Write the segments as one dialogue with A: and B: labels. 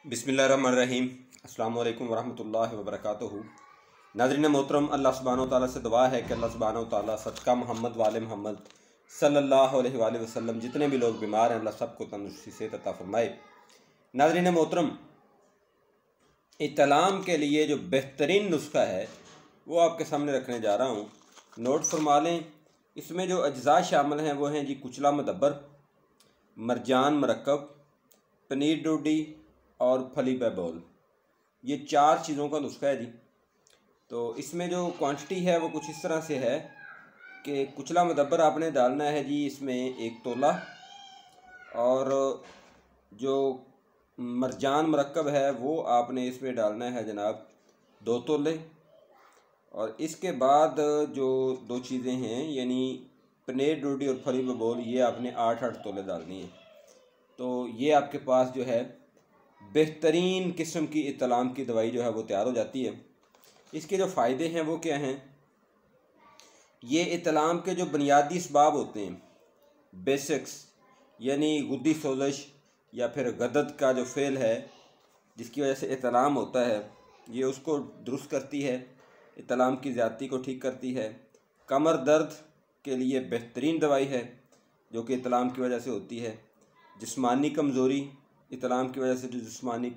A: बिस्मिल्लाहिर्रहमानिर्रहीम। अस्सलामु अलैकुम वरहमतुल्लाहि वबरकातुहू। नाज़रीन मोहतरम, अल्लाह सुब्हानहू तआला से दुआ है कि अल्लाह सुब्हानहू तआला सदका मोहम्मद वाले मोहम्मद सल्लल्लाहु अलैहि वसल्लम जितने भी लोग बीमार हैं अल्लाह सबको तंदुरुस्ती से अता फरमाए। नाज़रीन मोहतरम, इत्तलाम के लिए जो बेहतरीन नुस्खा है वो आपके सामने रखने जा रहा हूँ, नोट फरमा लें। इसमें जो अज्जा शामिल हैं वो हैं जी कुचला मुदब्बर, मरजान मरकब, पनीर डोडी और फली बबोल। ये 4 चीज़ों का नुस्खा है जी। तो इसमें जो क्वांटिटी है वो कुछ इस तरह से है कि कुचला मुदब्बर आपने डालना है जी इसमें 1 तोला, और जो मरजान मरकब है वो आपने इसमें डालना है जनाब 2 तोले, और इसके बाद जो 2 चीज़ें हैं यानी पनीर डोडी और फली बबोल ये आपने 8-8 तोले डालनी है। तो ये आपके पास जो है बेहतरीन किस्म की इत्तलाम की दवाई जो है वो तैयार हो जाती है। इसके जो फ़ायदे हैं वो क्या हैं? ये इत्तलाम के जो बुनियादी असबाब होते हैं, बेसिक्स, यानी गुद्दी सोजश या फिर गदद का जो फेल है जिसकी वजह से इत्तलाम होता है, ये उसको दुरुस्त करती है, इत्तलाम की ज़्यादती को ठीक करती है। कमर दर्द के लिए बेहतरीन दवाई है जो कि इत्तलाम की वजह से होती है। जिस्मानी कमज़ोरी, इत्तलाम की वजह से जो जिस्मानी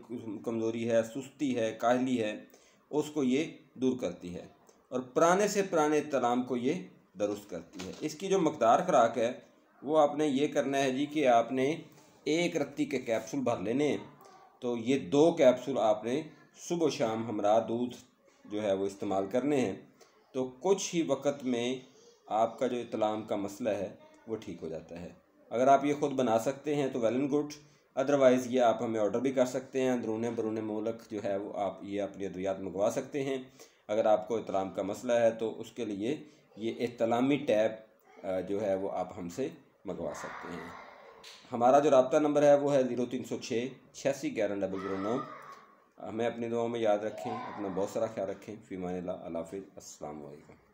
A: कमज़ोरी है, सुस्ती है, काहली है, उसको ये दूर करती है, और पुराने से पुराने इत्तलाम को ये दुरुस्त करती है। इसकी जो मकदार खुराक है वो आपने ये करना है जी कि आपने 1 रत्ती के कैप्सूल भर लेने हैं। तो ये 2 कैप्सूल आपने सुबह शाम हमरा दूध जो है वो इस्तेमाल करने हैं। तो कुछ ही वक्त में आपका जो इत्तलाम का मसला है वो ठीक हो जाता है। अगर आप ये ख़ुद बना सकते हैं तो वेल एंड गुड, अदरवाइज़ ये आप हमें ऑर्डर भी कर सकते हैं। अंदरूने बरूने मुल्क जो है वो आप ये अपनी अद्वियात मंगवा सकते हैं। अगर आपको इत्तलाम का मसला है तो उसके लिए ये इत्तलामी टैब जो है वो आप हमसे मंगवा सकते हैं। हमारा जो रब्ता नंबर है वो है 0306 86 11 009। हमें अपनी दुआओं में याद रखें, अपना बहुत सारा ख्याल रखें। फ़ी अमानिल्लाह। अल्लाह हाफ़िज़। अस्सलामु अलैकुम।